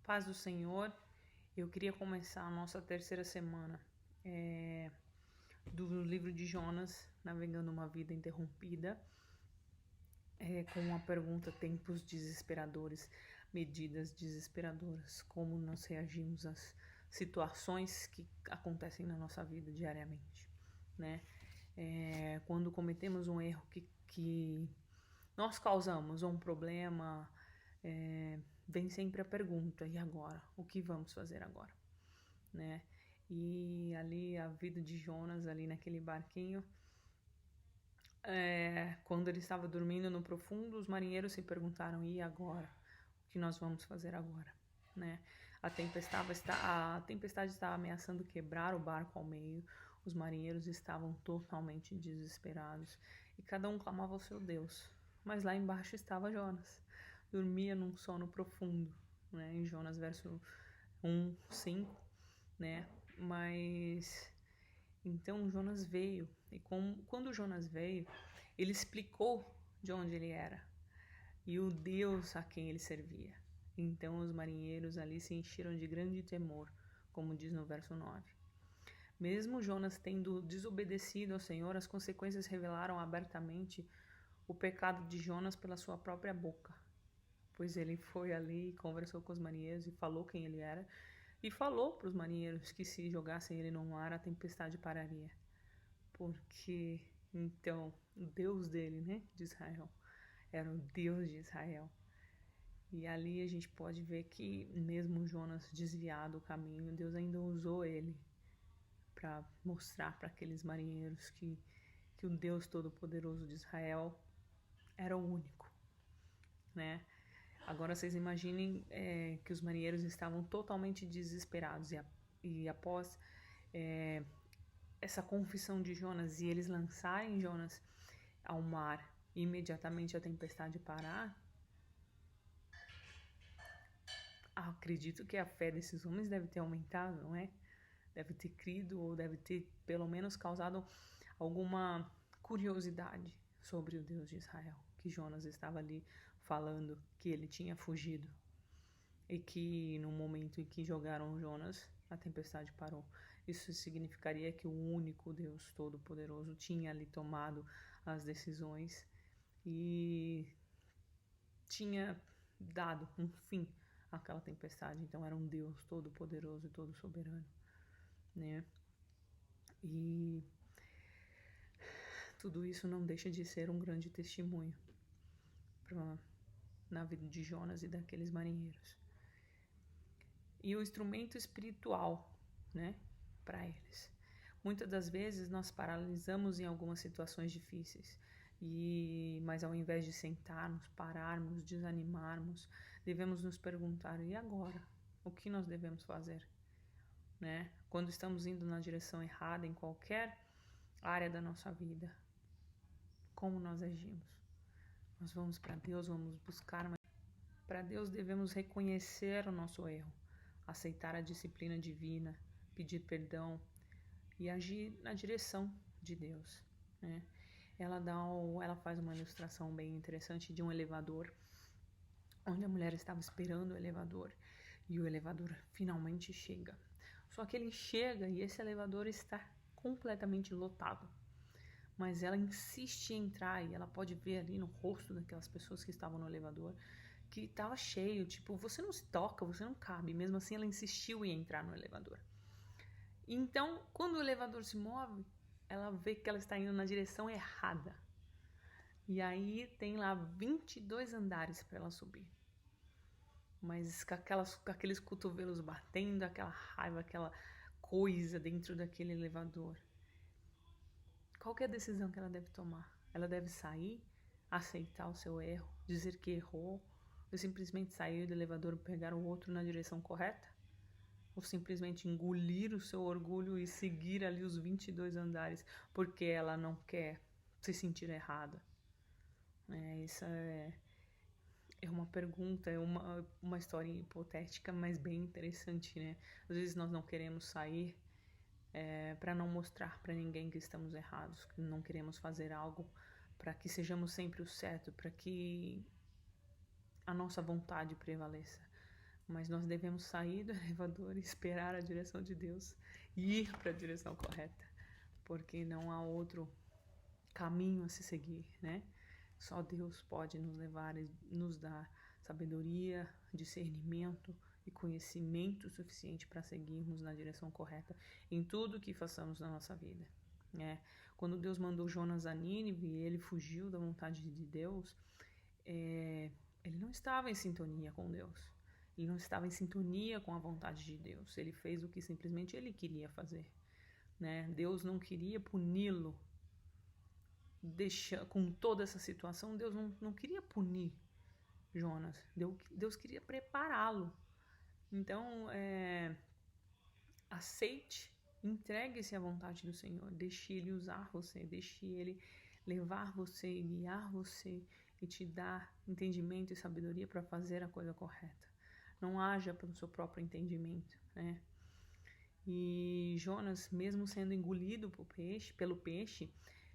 Paz do Senhor, eu queria começar a nossa terceira semana do livro de Jonas, Navegando uma Vida Interrompida, com a pergunta: tempos desesperadores, medidas desesperadoras, como nós reagimos às situações que acontecem na nossa vida diariamente, né? Quando cometemos um erro que nós causamos ou um problema, vem sempre a pergunta: e agora? O que vamos fazer agora? Né? E ali a vida de Jonas, ali naquele barquinho, quando ele estava dormindo no profundo, os marinheiros se perguntaram: e agora? O que nós vamos fazer agora? Né? A tempestade estava ameaçando quebrar o barco ao meio. Os marinheiros estavam totalmente desesperados e cada um clamava ao seu Deus. Mas lá embaixo estava Jonas, dormia num sono profundo, né? Em Jonas verso 1, 5, né? Mas então Jonas veio, e quando Jonas veio, ele explicou de onde ele era e o Deus a quem ele servia. Então os marinheiros ali se encheram de grande temor, como diz no verso 9. Mesmo Jonas tendo desobedecido ao Senhor, as consequências revelaram abertamente o pecado de Jonas pela sua própria boca. Pois ele foi ali, conversou com os marinheiros e falou quem ele era, e falou para os marinheiros que se jogassem ele no mar, a tempestade pararia. Porque então o Deus dele, né, de Israel, era o Deus de Israel. E ali a gente pode ver que mesmo Jonas desviado do caminho, Deus ainda usou ele para mostrar para aqueles marinheiros que o Deus Todo-Poderoso de Israel era o único, né? Agora vocês imaginem que os marinheiros estavam totalmente desesperados e após essa confissão de Jonas e eles lançarem Jonas ao mar e imediatamente a tempestade parar, acredito que a fé desses homens deve ter aumentado, não é? Deve ter crido ou deve ter pelo menos causado alguma curiosidade sobre o Deus de Israel, que Jonas estava ali falando que ele tinha fugido e que no momento em que jogaram Jonas, a tempestade parou. Isso significaria que o único Deus Todo-Poderoso tinha ali tomado as decisões e tinha dado um fim àquela tempestade. Então era um Deus Todo-Poderoso e Todo-Soberano, né? E tudo isso não deixa de ser um grande testemunho na vida de Jonas e daqueles marinheiros. E o instrumento espiritual, né, para eles. Muitas das vezes nós paralisamos em algumas situações difíceis, mas ao invés de sentarmos, pararmos, desanimarmos, devemos nos perguntar: e agora? O que nós devemos fazer? Né? Quando estamos indo na direção errada em qualquer área da nossa vida, como nós agimos? Nós vamos para Deus, vamos buscar, mas para Deus devemos reconhecer o nosso erro, aceitar a disciplina divina, pedir perdão e agir na direção de Deus, né? Ela faz uma ilustração bem interessante de um elevador, onde a mulher estava esperando o elevador e o elevador finalmente chega. Só que ele chega e esse elevador está completamente lotado. Mas ela insiste em entrar e ela pode ver ali no rosto daquelas pessoas que estavam no elevador que estava cheio, tipo, você não se toca, você não cabe. Mesmo assim ela insistiu em entrar no elevador. Então, quando o elevador se move, ela vê que ela está indo na direção errada. E aí tem lá 22 andares para ela subir. Mas com aqueles cotovelos batendo, aquela raiva, aquela coisa dentro daquele elevador. Qual que é a decisão que ela deve tomar? Ela deve sair, aceitar o seu erro, dizer que errou, ou simplesmente sair do elevador e pegar o outro na direção correta? Ou simplesmente engolir o seu orgulho e seguir ali os 22 andares porque ela não quer se sentir errada? Isso é uma pergunta, é uma história hipotética, mas bem interessante, né? Às vezes nós não queremos sair para não mostrar para ninguém que estamos errados, que não queremos fazer algo para que sejamos sempre o certo, para que a nossa vontade prevaleça. mas nós devemos sair do elevador e esperar a direção de Deus e ir para a direção correta, porque não há outro caminho a se seguir, né? Só Deus pode nos levar e nos dar sabedoria, discernimento e conhecimento suficiente para seguirmos na direção correta em tudo que façamos na nossa vida, né? Quando Deus mandou Jonas a Nínive e ele fugiu da vontade de Deus, ele não estava em sintonia com Deus. Ele não estava em sintonia com a vontade de Deus. Ele fez o que simplesmente ele queria fazer, né? Deus não queria puni-lo. Com toda essa situação, Deus não queria punir Jonas. Deus queria prepará-lo. Então, aceite, entregue-se à vontade do Senhor. Deixe Ele usar você. Deixe Ele levar você, guiar você e te dar entendimento e sabedoria para fazer a coisa correta. Não haja pelo seu próprio entendimento, né? E Jonas, mesmo sendo engolido pelo peixe,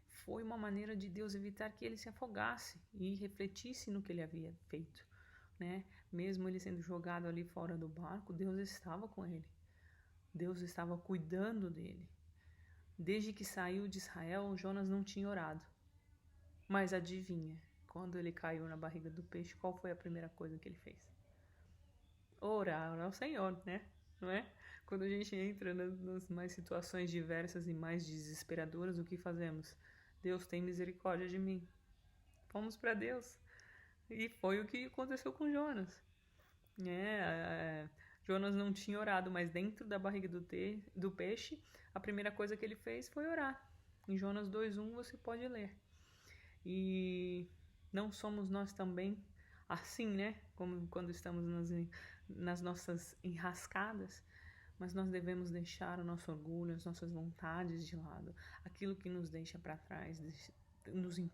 foi uma maneira de Deus evitar que ele se afogasse e refletisse no que ele havia feito, né? Mesmo ele sendo jogado ali fora do barco, Deus estava com ele. Deus estava cuidando dele. Desde que saiu de Israel, Jonas não tinha orado. Mas adivinha, quando ele caiu na barriga do peixe, qual foi a primeira coisa que ele fez? Orar ao Senhor, né? Não é? Quando a gente entra nas mais situações diversas e mais desesperadoras, o que fazemos? Deus, tem misericórdia de mim. Vamos para Deus. E foi o que aconteceu com Jonas. Jonas não tinha orado, mas dentro da barriga do peixe, a primeira coisa que ele fez foi orar. Em Jonas 2:1 você pode ler. E não somos nós também assim, né? Como quando estamos nas nossas enrascadas, mas nós devemos deixar o nosso orgulho, as nossas vontades de lado, aquilo que nos deixa para trás,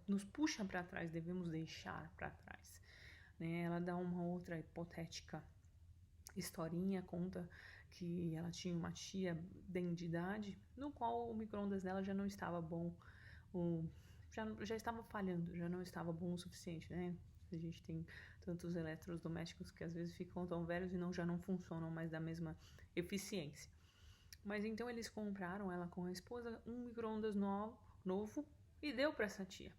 nos puxa para trás, devemos deixar para trás, né? Ela dá uma outra hipotética historinha, conta que ela tinha uma tia bem de idade, no qual o micro-ondas dela já não estava bom, já estava falhando, já não estava bom o suficiente, né? A gente tem tantos eletrodomésticos que às vezes ficam tão velhos e já não funcionam mais da mesma eficiência. Mas então eles compraram, ela com a esposa, um micro-ondas novo e deu para essa tia.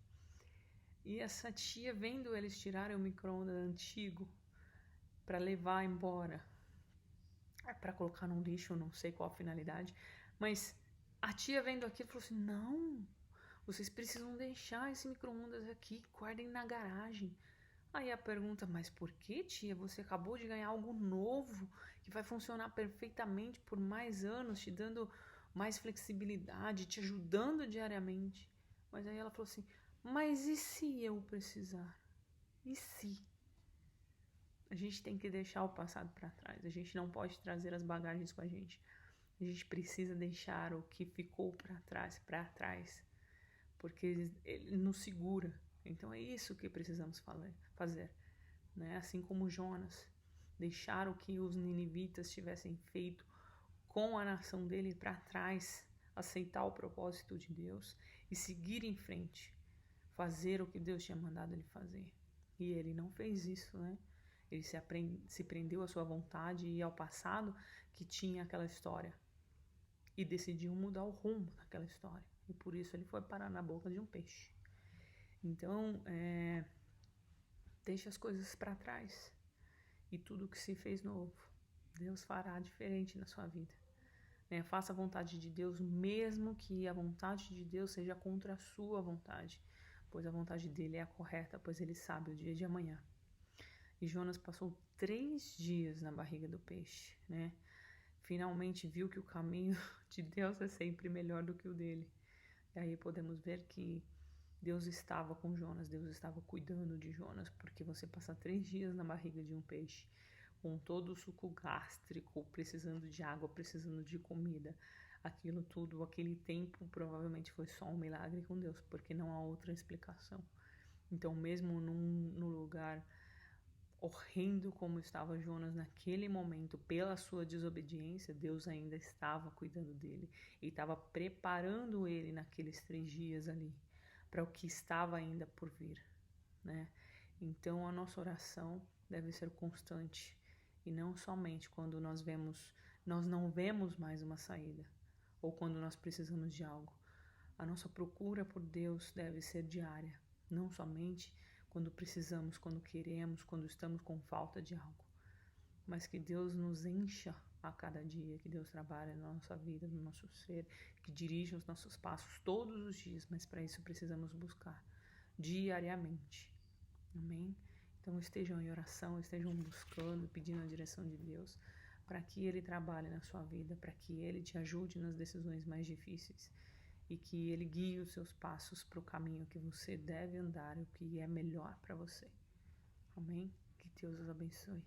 E essa tia, vendo eles tirarem o micro-ondas antigo para levar embora, para colocar no lixo, não sei qual a finalidade, mas a tia vendo aquilo falou assim: não, vocês precisam deixar esse micro-ondas aqui, guardem na garagem. Aí a pergunta: mas por que, tia? Você acabou de ganhar algo novo que vai funcionar perfeitamente por mais anos, te dando mais flexibilidade, te ajudando diariamente. Mas aí ela falou assim: mas e se eu precisar? E se? A gente tem que deixar o passado para trás. A gente não pode trazer as bagagens com a gente. A gente precisa deixar o que ficou para trás, porque ele nos segura. Então é isso que precisamos fazer, né? Assim como Jonas, deixar o que os ninivitas tivessem feito com a nação dele para trás, aceitar o propósito de Deus e seguir em frente, fazer o que Deus tinha mandado ele fazer. E ele não fez isso, né? Ele se prendeu à sua vontade e ao passado que tinha aquela história e decidiu mudar o rumo daquela história. E por isso ele foi parar na boca de um peixe. Então, deixe as coisas para trás e tudo que se fez novo, Deus fará diferente na sua vida. Faça a vontade de Deus, mesmo que a vontade de Deus seja contra a sua vontade, pois a vontade dele é a correta, pois ele sabe o dia de amanhã. E Jonas passou 3 dias na barriga do peixe, né? Finalmente viu que o caminho de Deus é sempre melhor do que o dele. E aí podemos ver que Deus estava com Jonas, Deus estava cuidando de Jonas, porque você passa 3 dias na barriga de um peixe, com todo o suco gástrico, precisando de água, precisando de comida. Aquilo tudo, aquele tempo, provavelmente foi só um milagre com Deus, porque não há outra explicação. Então, mesmo no lugar horrendo como estava Jonas naquele momento, pela sua desobediência, Deus ainda estava cuidando dele e estava preparando ele naqueles 3 dias ali para o que estava ainda por vir, né? Então a nossa oração deve ser constante E não somente quando nós não vemos mais uma saída, ou quando nós precisamos de algo. A nossa procura por Deus deve ser diária, não somente quando precisamos, quando queremos, quando estamos com falta de algo, mas que Deus nos encha a cada dia, que Deus trabalhe na nossa vida, no nosso ser, que dirija os nossos passos todos os dias, mas para isso precisamos buscar diariamente. Amém? Então estejam em oração, estejam buscando, pedindo a direção de Deus, para que Ele trabalhe na sua vida, para que Ele te ajude nas decisões mais difíceis e que Ele guie os seus passos para o caminho que você deve andar, o que é melhor para você. Amém? Que Deus os abençoe.